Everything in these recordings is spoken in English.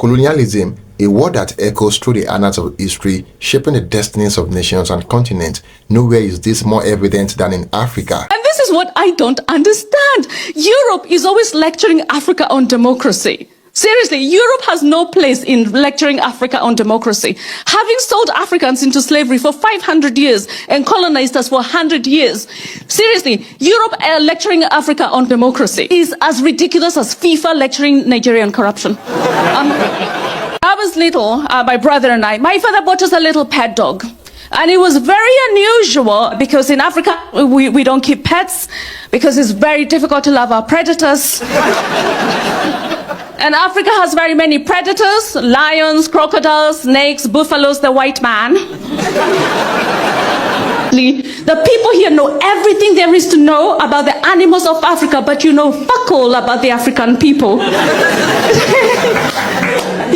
Colonialism, a word that echoes through the annals of history, shaping the destinies of nations and continents. Nowhere is this more evident than in Africa. And this is what I don't understand. Europe is always lecturing Africa on democracy. Seriously, Europe has no place in lecturing Africa on democracy. Having sold Africans into slavery for 500 years and colonized us for 100 years. Seriously, Europe lecturing Africa on democracy is as ridiculous as FIFA lecturing Nigeria on corruption. I was little, my brother and I, my father bought us a little pet dog. And it was very unusual because in Africa, we don't keep pets because it's very difficult to love our predators. And Africa has very many predators: lions, crocodiles, snakes, buffaloes, the white man. The people here know everything there is to know about the animals of Africa, but you know fuck all about the African people.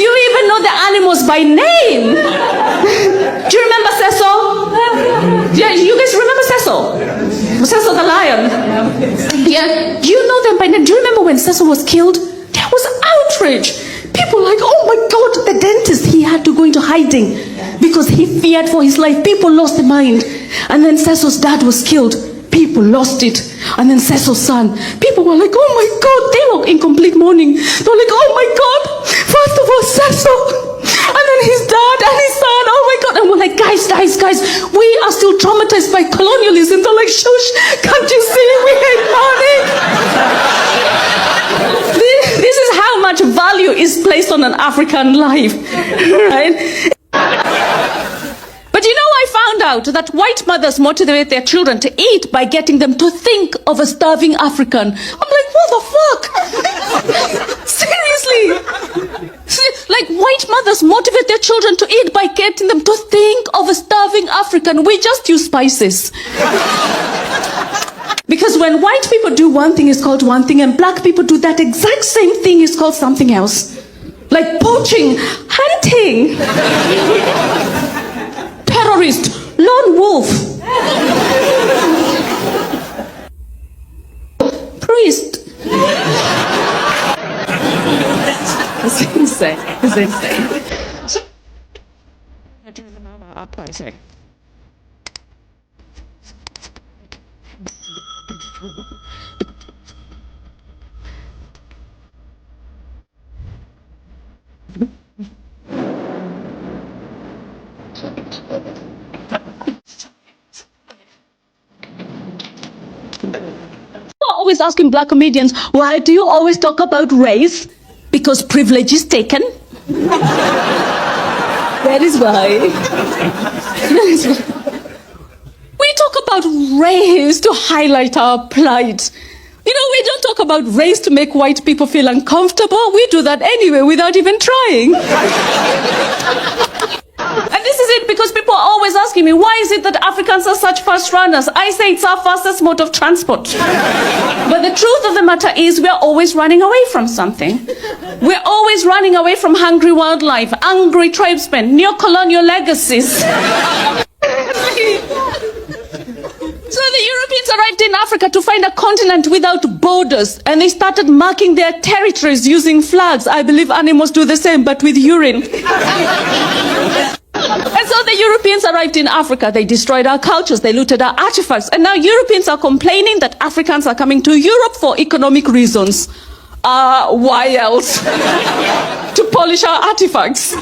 You even know the animals by name. Do you remember Cecil? Yeah, you guys remember Cecil? Cecil the lion. Yeah, you know them by name. Do you remember when Cecil was killed? There was outrage. People like, oh my God, the dentist, he had to go into hiding because he feared for his life. People lost their mind. And then Cecil's dad was killed. People lost it. And then Cecil's son. People were like, oh my God, they were in complete mourning. They were like, oh my God, first of all, Cecil. And then his dad and his son, oh my God. And we're like, guys, we are still traumatized by colonialism. They're like, shush, can't you see we hate mourning? This is how much value is placed on an African life, right? But you know, I found out that white mothers motivate their children to eat by getting them to think of a starving African. I'm like, what the fuck? Seriously? Like, white mothers motivate their children to eat by getting them to think of a starving African. We just use spices. Because when white people do one thing, it's called one thing, and black people do that exact same thing, it's called something else. Like poaching, hunting, terrorist, lone wolf, priest. It's insane. It's insane. Always asking black comedians, why do you always talk about race? Because privilege is taken. That is why. We talk about race to highlight our plight. You know, we don't talk about race to make white people feel uncomfortable. We do that anyway without even trying. And this is it, because people are always asking me, why is it that Africans are such fast runners? I say it's our fastest mode of transport. But the truth of the matter is we're always running away from something. We're always running away from hungry wildlife, angry tribesmen, neo-colonial legacies. So the Europeans arrived in Africa to find a continent without borders, and they started marking their territories using flags. I believe animals do the same, but with urine. And so the Europeans arrived in Africa. They destroyed our cultures. They looted our artifacts. And now Europeans are complaining that Africans are coming to Europe for economic reasons. Why else? To polish our artifacts.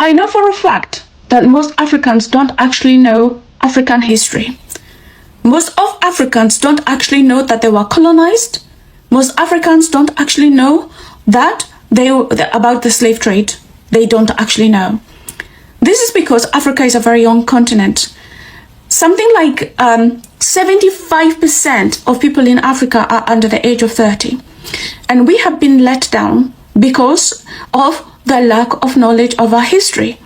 I know for a fact that most Africans don't actually know African history. Most of Africans don't actually know that they were colonized. Most Africans don't actually know that about the slave trade. They don't actually know. This is because Africa is a very young continent. something like 75% of people in Africa are under the age of 30. And we have been let down because of the lack of knowledge of our history.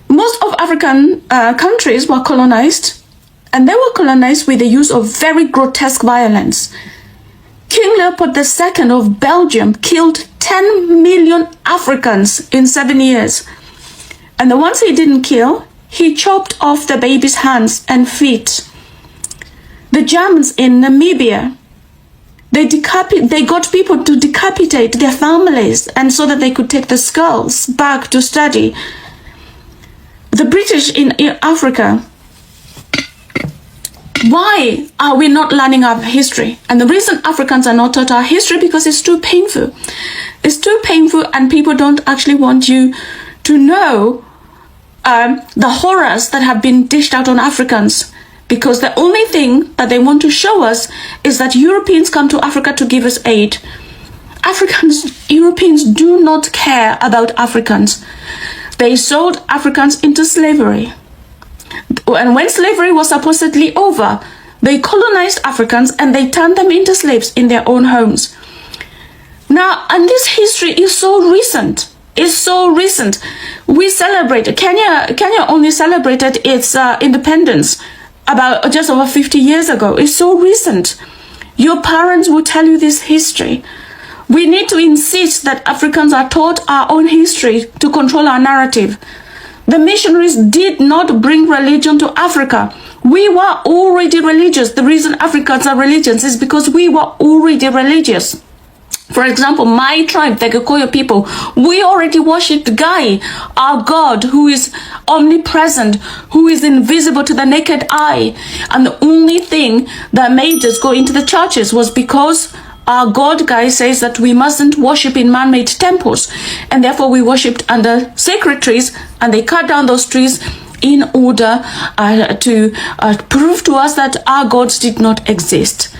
Most of African countries were colonized, and they were colonized with the use of very grotesque violence. King Leopold II of Belgium killed 10 million Africans in 7 years. And the ones he didn't kill, he chopped off the baby's hands and feet. The Germans in Namibia, they got people to decapitate their families, and so that they could take the skulls back to study. The British in Africa, why are we not learning our history? And the reason Africans are not taught our history, because it's too painful. It's too painful, and people don't actually want you to know the horrors that have been dished out on Africans, because the only thing that they want to show us is that Europeans come to Africa to give us aid. Europeans do not care about Africans. They sold Africans into slavery. And when slavery was supposedly over, they colonized Africans and they turned them into slaves in their own homes. Now, and this history is so recent. It's so recent. We celebrated, Kenya only celebrated its independence about just over 50 years ago. It's so recent. Your parents will tell you this history. We need to insist that Africans are taught our own history to control our narrative. The missionaries did not bring religion to Africa. We were already religious. The reason Africans are religious is because we were already religious. For example, my tribe, the Gikuyu people, we already worshipped Gai, our God, who is omnipresent, who is invisible to the naked eye. And the only thing that made us go into the churches was because our God Gai says that we mustn't worship in man-made temples. And therefore we worshipped under sacred trees, and they cut down those trees in order to prove to us that our gods did not exist.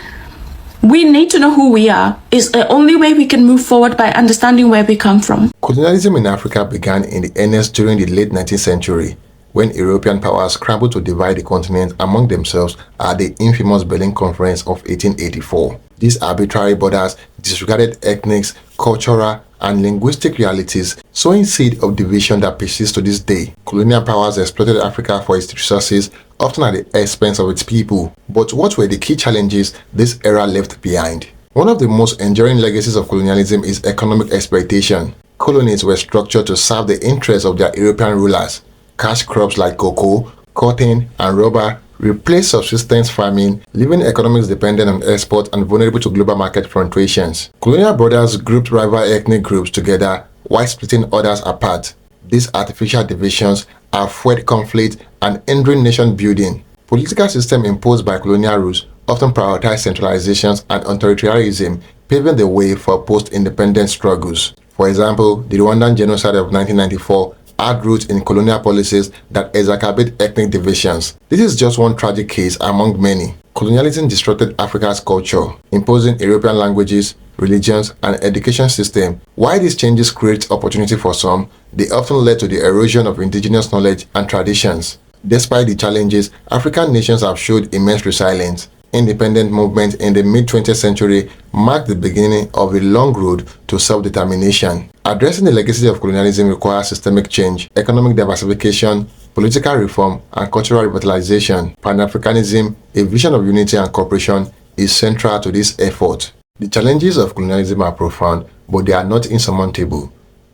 We need to know who we are. It's the only way we can move forward, by understanding where we come from. Colonialism in Africa began in the earnest during the late 19th century, when European powers scrambled to divide the continent among themselves at the infamous Berlin Conference of 1884. These arbitrary borders disregarded ethnic, cultural, and linguistic realities, sowing seed of division that persists to this day. Colonial powers exploited Africa for its resources, often at the expense of its people. But what were the key challenges this era left behind? One of the most enduring legacies of colonialism is economic exploitation. Colonies were structured to serve the interests of their European rulers. Cash crops like cocoa, cotton, and rubber replaced subsistence farming, leaving economics dependent on export and vulnerable to global market fluctuations. Colonial borders grouped rival ethnic groups together while splitting others apart. These artificial divisions have fueled conflict and hindering nation building. Political systems imposed by colonial rules often prioritize centralizations and authoritarianism, paving the way for post-independence struggles. For example, the Rwandan genocide of 1994 had roots in colonial policies that exacerbate ethnic divisions. This is just one tragic case among many. Colonialism disrupted Africa's culture, imposing European languages, religions, and education system. While these changes create opportunity for some, they often led to the erosion of indigenous knowledge and traditions. Despite the challenges, African nations have showed immense resilience. Independent movement in the mid-20th century marked the beginning of a long road to self-determination. Addressing the legacy of colonialism requires systemic change, economic diversification, political reform, and cultural revitalization. Pan-Africanism, a vision of unity and cooperation, is central to this effort. The challenges of colonialism are profound, but they are not insurmountable.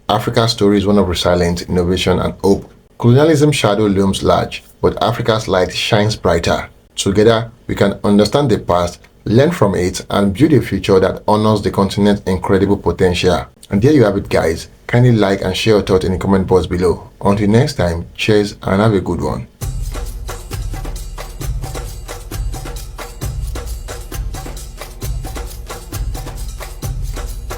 Africa's story is one of resilience, innovation, and hope. Colonialism's shadow looms large, but Africa's light shines brighter. Together, we can understand the past, learn from it, and build a future that honors the continent's incredible potential. And there you have it, guys. Kindly like and share your thoughts in the comment box below. Until next time, cheers and have a good one.